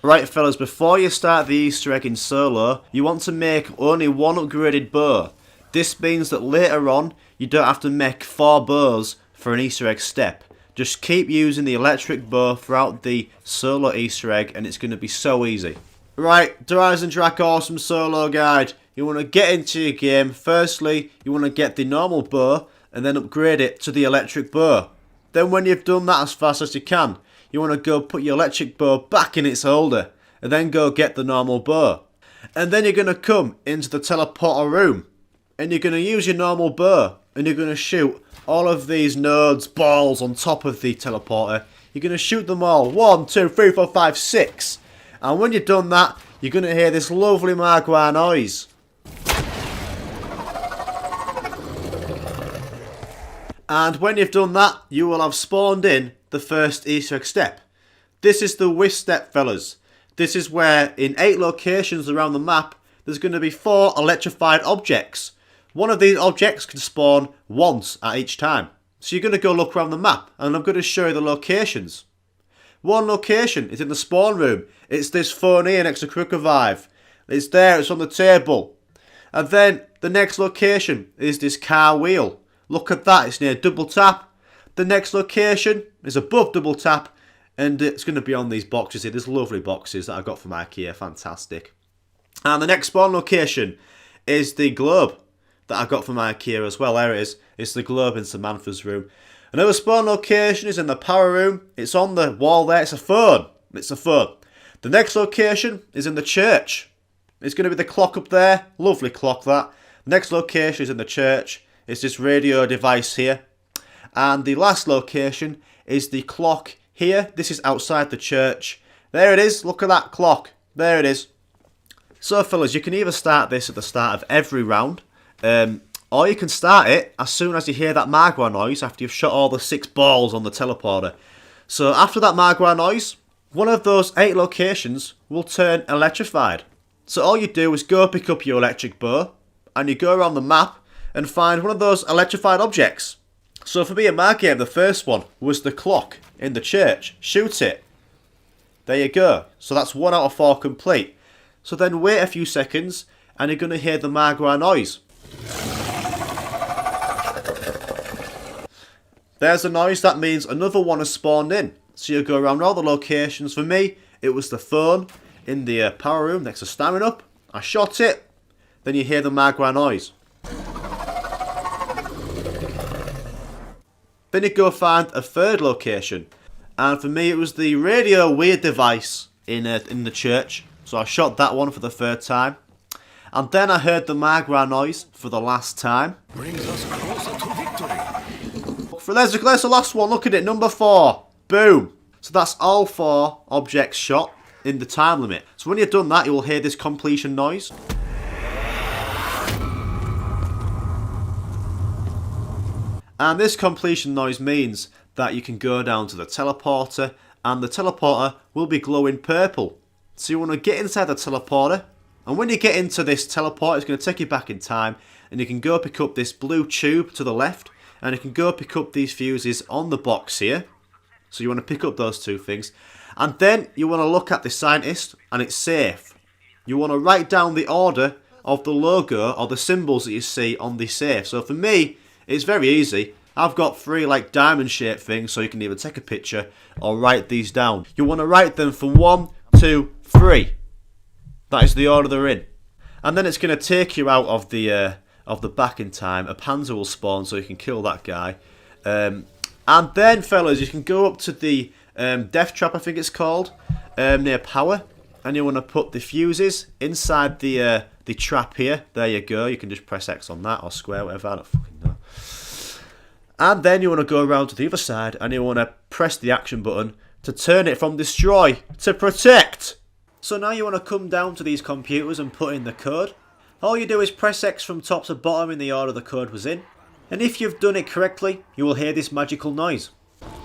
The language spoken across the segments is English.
Right fellas, before you start the Easter egg in solo, you want to make only one upgraded bow. This means that later on, you don't have to make 4 bows for an Easter egg step. Just keep using the electric bow throughout the solo Easter egg and it's going to be so easy. Right, EISENDRACHE Awesome Solo Guide. You want to get into your game. Firstly, you want to get the normal bow and then upgrade it to the electric bow. Then when you've done that as fast as you can, you want to go put your electric bow back in its holder and then go get the normal bow. And then you're going to come into the teleporter room and you're going to use your normal bow and you're going to shoot all of these nodes, balls on top of the teleporter. You're going to shoot them all. 1, 2, 3, 4, 5, 6. And when you've done that, you're going to hear this lovely Magua noise. And when you've done that, you will have spawned in the first Easter egg step. This is the whisk step, fellas. This is where in 8 locations around the map, there's going to be 4 electrified objects. One of these objects can spawn once at each time. So you're going to go look around the map and I'm going to show you the locations. One location is in the spawn room. It's this phone here next to Quick Revive. It's there, it's on the table. And then the next location is this car wheel. Look at that, it's near double tap. The next location is above double tap and it's going to be on these boxes here. These lovely boxes that I got from IKEA, fantastic. And the next spawn location is the globe that I got from IKEA as well. There it is. It's the globe in Samantha's room. Another spawn location is in the power room. It's on the wall there. It's a phone. It's a phone. The next location is in the church. It's going to be the clock up there. Lovely clock that. The next location is in the church. It's this radio device here. And the last location is the clock here. This is outside the church. There it is. Look at that clock. There it is. So fellas, you can either start this at the start of every round. Or you can start it as soon as you hear that Magua noise after you've shot all the 6 balls on the teleporter. So after that Magua noise, one of those 8 locations will turn electrified. So all you do is go pick up your electric bow and you go around the map and find one of those electrified objects. So for me in my game, the first one was the clock in the church. Shoot it. There you go. So that's 1 out of 4 complete. So then wait a few seconds and you're going to hear the Magua noise. There's a noise, that means another one has spawned in. So you go around all the locations. For me, it was the phone in the power room next to Stamming Up. I shot it. Then you hear the Magua noise. Then you go find a third location. And for me, it was the radio weird device in the church. So I shot that one for the 3rd time. And then I heard the Magua noise for the last time. Brings us closer to victory. There's the last one, look at it, number 4. Boom. So that's all 4 objects shot in the time limit. So when you've done that, you will hear this completion noise. And this completion noise means that you can go down to the teleporter and the teleporter will be glowing purple. So you want to get inside the teleporter. And when you get into this teleporter, it's going to take you back in time. And you can go pick up this blue tube to the left. And you can go pick up these fuses on the box here. So you want to pick up those 2 things. And then you want to look at the scientist and it's safe. You want to write down the order of the logo or the symbols that you see on the safe. So for me, it's very easy. I've got 3 like diamond shaped things so you can either take a picture or write these down. You want to write them from 1, 2, 3. That is the order they're in. And then it's going to take you out of the back in time. A panzer will spawn so you can kill that guy. And then, fellas, you can go up to the death trap, I think it's called, near power. And you want to put the fuses inside the trap here. There you go. You can just press X on that or square, whatever. I don't fucking know. And then you want to go around to the other side and you want to press the action button to turn it from destroy to protect. So now you want to come down to these computers and put in the code. All you do is press X from top to bottom in the order the code was in. And if you've done it correctly, you will hear this magical noise.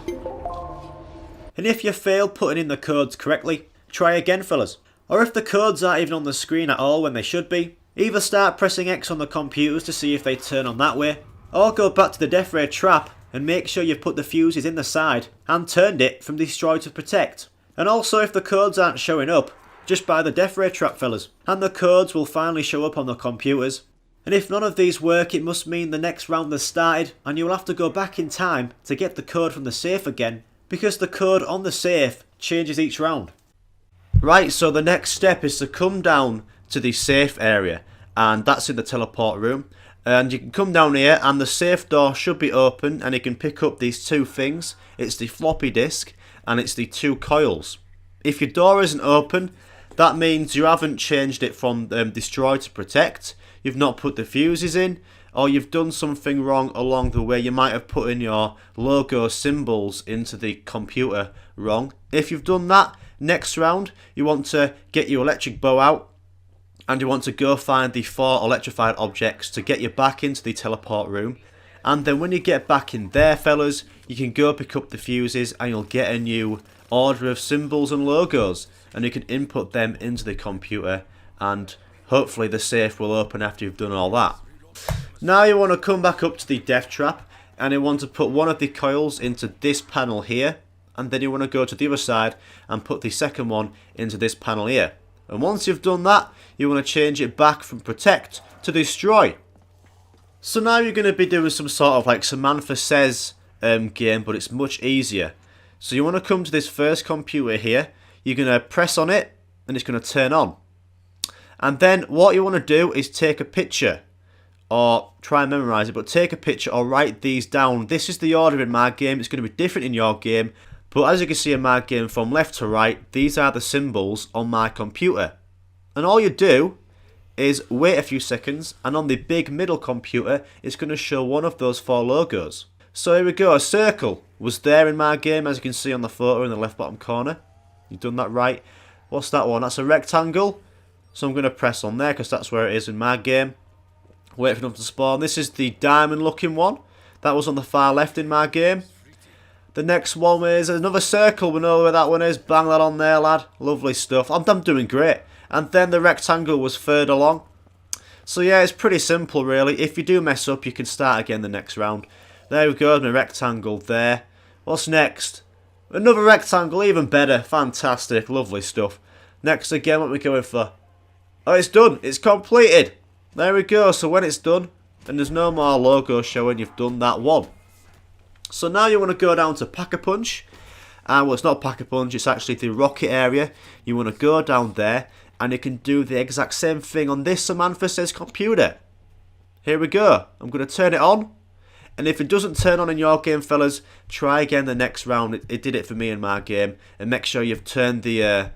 And if you fail putting in the codes correctly, try again, fellas. Or if the codes aren't even on the screen at all when they should be, either start pressing X on the computers to see if they turn on that way, or go back to the death ray trap and make sure you've put the fuses in the side and turned it from destroy to protect. And also, if the codes aren't showing up, just buy the death ray trap, fellas, and the codes will finally show up on the computers. And if none of these work, it must mean the next round has started and you will have to go back in time to get the code from the safe again, because the code on the safe changes each round. Right, so the next step is to come down to the safe area, and that's in the teleport room. And you can come down here and the safe door should be open, and you can pick up these two things. It's the floppy disk and it's the two coils. If your door isn't open, that means you haven't changed it from destroy to protect. You've not put the fuses in, or you've done something wrong along the way. You might have put in your logo symbols into the computer wrong. If you've done that, next round you want to get your electric bow out and you want to go find the 4 electrified objects to get you back into the teleport room. And then when you get back in there, fellas, you can go pick up the fuses and you'll get a new order of symbols and logos, and you can input them into the computer, and hopefully the safe will open after you've done all that. Now you want to come back up to the death trap and you want to put one of the coils into this panel here, and then you want to go to the other side and put the second one into this panel here. And once you've done that, you want to change it back from protect to destroy. So now you're going to be doing some sort of like Samantha Says game, but it's much easier. So you want to come to this first computer here, you're going to press on it and it's going to turn on. And then what you want to do is take a picture, or try and memorise it, but take a picture or write these down. This is the order in my game. It's going to be different in your game, but as you can see in my game, from left to right, these are the symbols on my computer. And all you do is wait a few seconds, and on the big middle computer it's going to show one of those 4 logos. So here we go, a circle was there in my game, as you can see on the photo in the left bottom corner. You've done that right. What's that one? That's a rectangle. So I'm going to press on there because that's where it is in my game. Wait for them to spawn. This is the diamond looking one. That was on the far left in my game. The next one is another circle. We know where that one is. Bang that on there, lad. Lovely stuff. I'm doing great. And then the rectangle was further along. So yeah, it's pretty simple really. If you do mess up, you can start again the next round. There we go, my rectangle there. What's next? Another rectangle, even better. Fantastic, lovely stuff. Next again, what are we going for? Oh, it's done. It's completed. There we go. So when it's done, and there's no more logo showing, you've done that one. So now you want to go down to Pack-a-Punch. Well, it's not Pack-a-Punch, it's actually the rocket area. You want to go down there, and you can do the exact same thing on this Samantha Says computer. Here we go. I'm going to turn it on. And if it doesn't turn on in your game, fellas, try again the next round. It did it for me in my game. And make sure you've turned the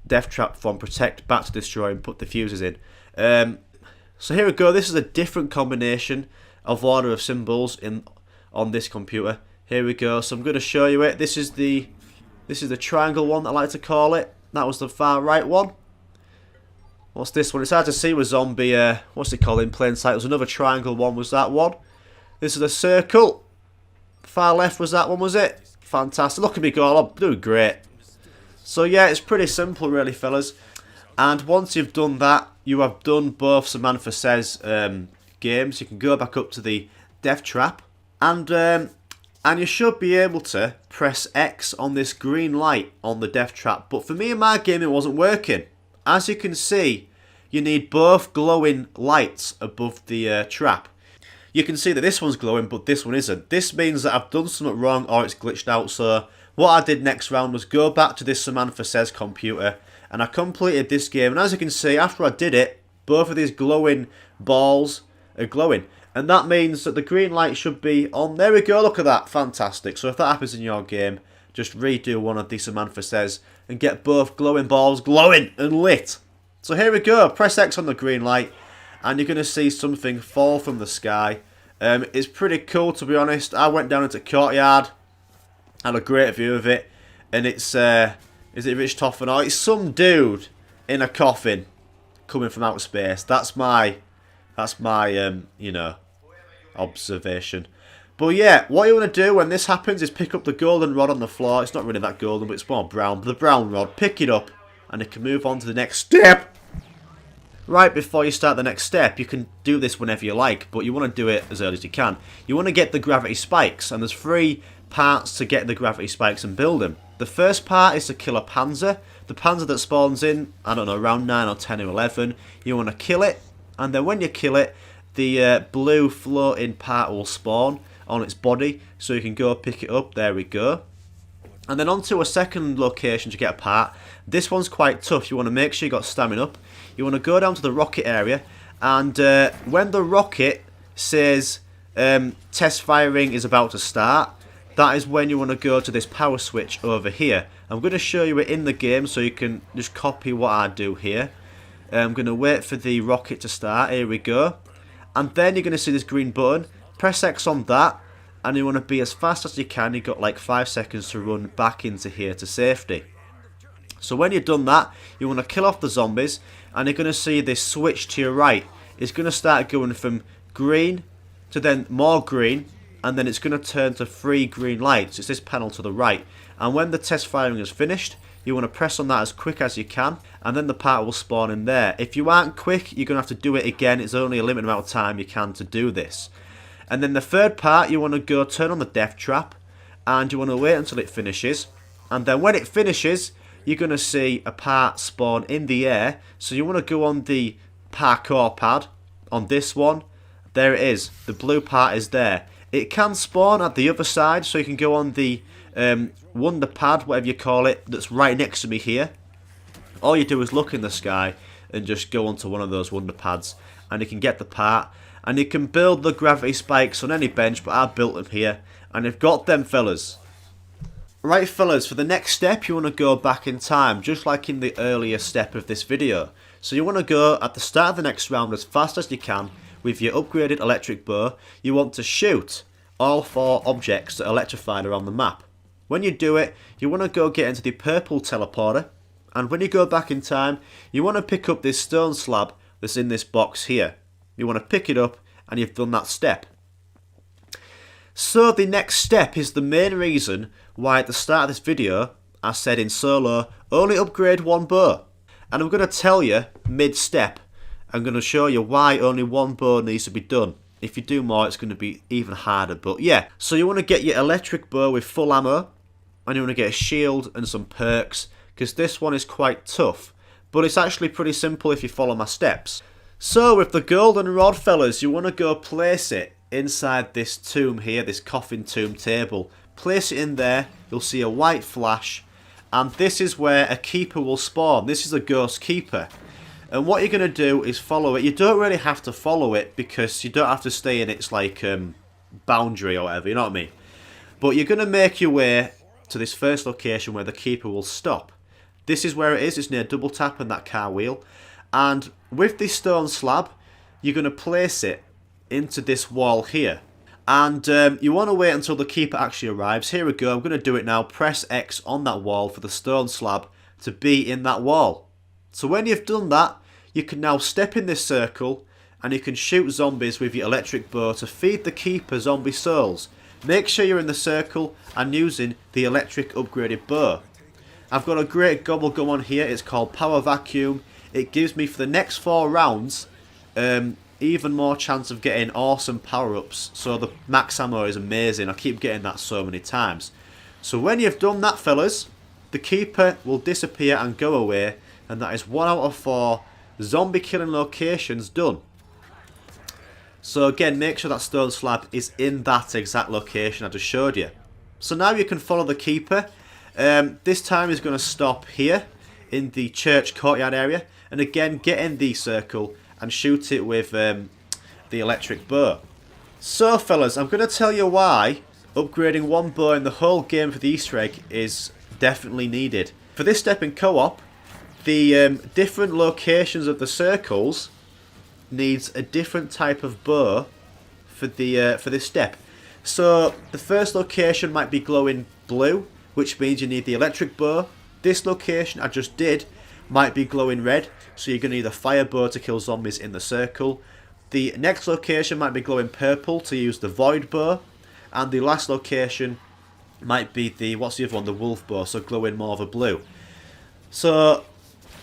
death trap from protect back to destroy and put the fuses in. So here we go. This is a different combination of order of symbols on this computer. Here we go. So I'm going to show you it. This is the triangle one that I like to call it. That was the far right one. What's this one? It's hard to see with zombie. What's it called in plain sight? It was another triangle one. Was that one? This is a circle. Far left was that one, was it? Fantastic. Look at me go. I'm doing great. So yeah, it's pretty simple really, fellas. And once you've done that, you have done both Samantha Says games. You can go back up to the death trap. And you should be able to press X on this green light on the death trap. But for me in my game, it wasn't working. As you can see, you need both glowing lights above the trap. You can see that this one's glowing, but this one isn't. This means that I've done something wrong or it's glitched out. So what I did next round was go back to this Samantha Says computer, and I completed this game. And as you can see, after I did it, both of these glowing balls are glowing. And that means that the green light should be on. There we go, look at that. Fantastic. So if that happens in your game, just redo one of the Samantha Says and get both glowing balls glowing and lit. So here we go. Press X on the green light and you're going to see something fall from the sky. It's pretty cool, to be honest. I went down into courtyard, had a great view of it, and it's is it Rich Toffin? Oh, it's some dude in a coffin coming from outer space. That's my you know, observation. But yeah, what you want to do when this happens is pick up the golden rod on the floor. It's not really that golden, but it's more brown. The brown rod, pick it up, and it can move on to the next step. Right before you start the next step, you can do this whenever you like, but you want to do it as early as you can. You want to get the gravity spikes, and there's 3 parts to get the gravity spikes and build them. The first part is to kill a panzer. The panzer that spawns in, I don't know, around 9 or 10 or 11. You want to kill it, and then when you kill it, the blue floating part will spawn on its body, so you can go pick it up. There we go. And then on to a second location to get a part. This one's quite tough. You want to make sure you got stamina up. You want to go down to the rocket area, and when the rocket says test firing is about to start, that is when you want to go to this power switch over here. I'm going to show you it in the game so you can just copy what I do here. I'm going to wait for the rocket to start. Here we go. And then you're going to see this green button. Press X on that, and you want to be as fast as you can. You've got like 5 seconds to run back into here to safety. So when you've done that, you want to kill off the zombies, and you're going to see this switch to your right. It's going to start going from green to then more green, and then it's going to turn to 3 green lights. It's this panel to the right. And when the test firing is finished, you want to press on that as quick as you can, and then the part will spawn in there. If you aren't quick, you're going to have to do it again. It's only a limited amount of time you can to do this. And then the third part, you want to go turn on the death trap, and you want to wait until it finishes. And then when it finishes, you're going to see a part spawn in the air. So you want to go on the parkour pad on this one. There it is. The blue part is there. It can spawn at the other side, so you can go on the wonder pad, whatever you call it, that's right next to me here. All you do is look in the sky and just go onto one of those wonder pads, and you can get the part. And you can build the gravity spikes on any bench, but I've built them here, and you've got them, fellas. Right, fellas, for the next step, you want to go back in time, just like in the earlier step of this video. So you want to go at the start of the next round as fast as you can with your upgraded electric bow. You want to shoot all 4 objects that are electrified around the map. When you do it, you want to go get into the purple teleporter, and when you go back in time, you want to pick up this stone slab that's in this box here. You want to pick it up, and you've done that step. So the next step is the main reason why at the start of this video I said in solo only upgrade 1 bow. And I'm going to tell you mid-step, I'm going to show you why only 1 bow needs to be done. If you do more, it's going to be even harder. But yeah, so you want to get your electric bow with full ammo, and you want to get a shield and some perks, because this one is quite tough. But it's actually pretty simple if you follow my steps. So with the golden rod, fellas, you want to go place it inside this tomb here, this coffin tomb table. Place it in there, you'll see a white flash, and this is where a keeper will spawn. This is a ghost keeper. And what you're going to do is follow it. You don't really have to follow it because you don't have to stay in its like boundary or whatever, you know what I mean? But you're going to make your way to this first location where the keeper will stop. This is where it is. It's near double tap and that car wheel. And with this stone slab, you're going to place it into this wall here. And you want to wait until the keeper actually arrives. Here we go. I'm going to do it now. Press X on that wall for the stone slab to be in that wall. So when you've done that, you can now step in this circle and you can shoot zombies with your electric bow to feed the keeper zombie souls. Make sure you're in the circle and using the electric upgraded bow. I've got a great gobble gum on here. It's called Power Vacuum. It gives me for the next 4 rounds even more chance of getting awesome power-ups. So the max ammo is amazing. I keep getting that so many times. So when you've done that, fellas, the keeper will disappear and go away. And that is 1 out of 4 zombie killing locations done. So again, make sure that stone slab is in that exact location I just showed you. So now you can follow the keeper. This time he's going to stop here in the church courtyard area. And again, get in the circle and shoot it with the electric bow. So fellas, I'm going to tell you why upgrading 1 bow in the whole game for the Easter egg is definitely needed. For this step in co-op, the different locations of the circles needs a different type of bow for this step. So the first location might be glowing blue, which means you need the electric bow. This location I just did might be glowing red, so you're going to need a fire bow to kill zombies in the circle. The next location might be glowing purple to use the void bow, and the last location might be the, what's the other one, the wolf bow, so glowing more of a blue. So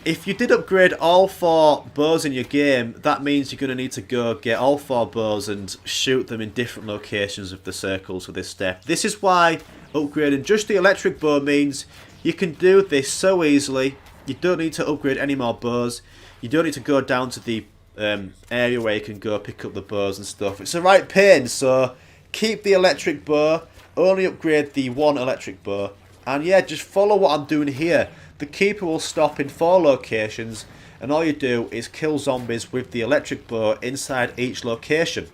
if you did upgrade all 4 bows in your game, that means you're going to need to go get all 4 bows and shoot them in different locations of the circles for this step. This is why upgrading just the electric bow means You can do this so easily. You don't need to upgrade any more bows. You don't need to go down to the area where you can go pick up the bows and stuff. It's a right pain, so keep the electric bow. Only upgrade the one electric bow. And yeah, just follow what I'm doing here. The keeper will stop in 4 locations, and all you do is kill zombies with the electric bow inside each location.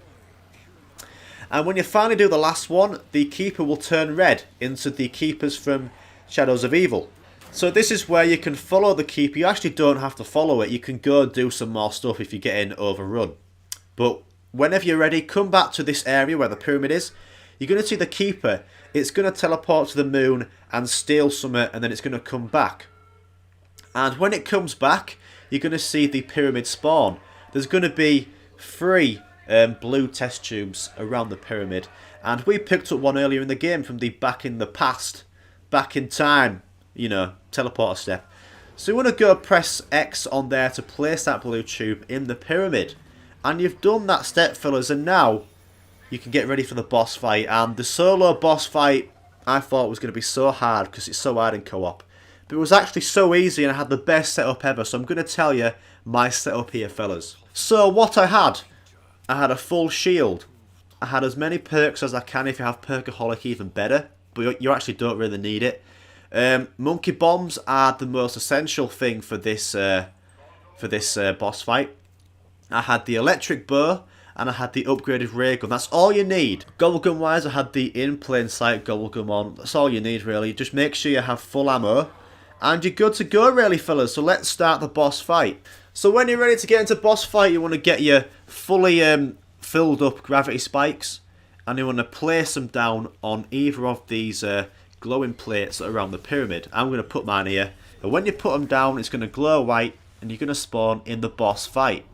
And when you finally do the last one, the keeper will turn red into the keepers from Shadows of Evil. So this is where you can follow the keeper. You actually don't have to follow it. You can go and do some more stuff if you're getting overrun. But whenever you're ready, come back to this area where the pyramid is. You're going to see the keeper. It's going to teleport to the moon and steal something, and then it's going to come back. And when it comes back, you're going to see the pyramid spawn. There's going to be 3 blue test tubes around the pyramid. And we picked up one earlier in the game from the back in the past, back in time, you know, teleporter step. So you want to go press X on there to place that blue tube in the pyramid. And you've done that step, fellas, and now you can get ready for the boss fight. And the solo boss fight, I thought was going to be so hard because it's so hard in co-op. But it was actually so easy and I had the best setup ever. So I'm going to tell you my setup here, fellas. So what I had a full shield. I had as many perks as I can. If you have Perkaholic, even better. But you actually don't really need it. Monkey bombs are the most essential thing for this boss fight. I had the electric bow and I had the upgraded ray gun. That's all you need. Gobblegum wise, I had the in plain sight gobblegum on. That's all you need really. Just make sure you have full ammo and you're good to go really, fellas. So let's start the boss fight. So when you're ready to get into boss fight, you want to get your fully filled up gravity spikes and you want to place them down on either of these glowing plates around the pyramid. I'm going to put mine here, and when you put them down it's going to glow white and you're going to spawn in the boss fight.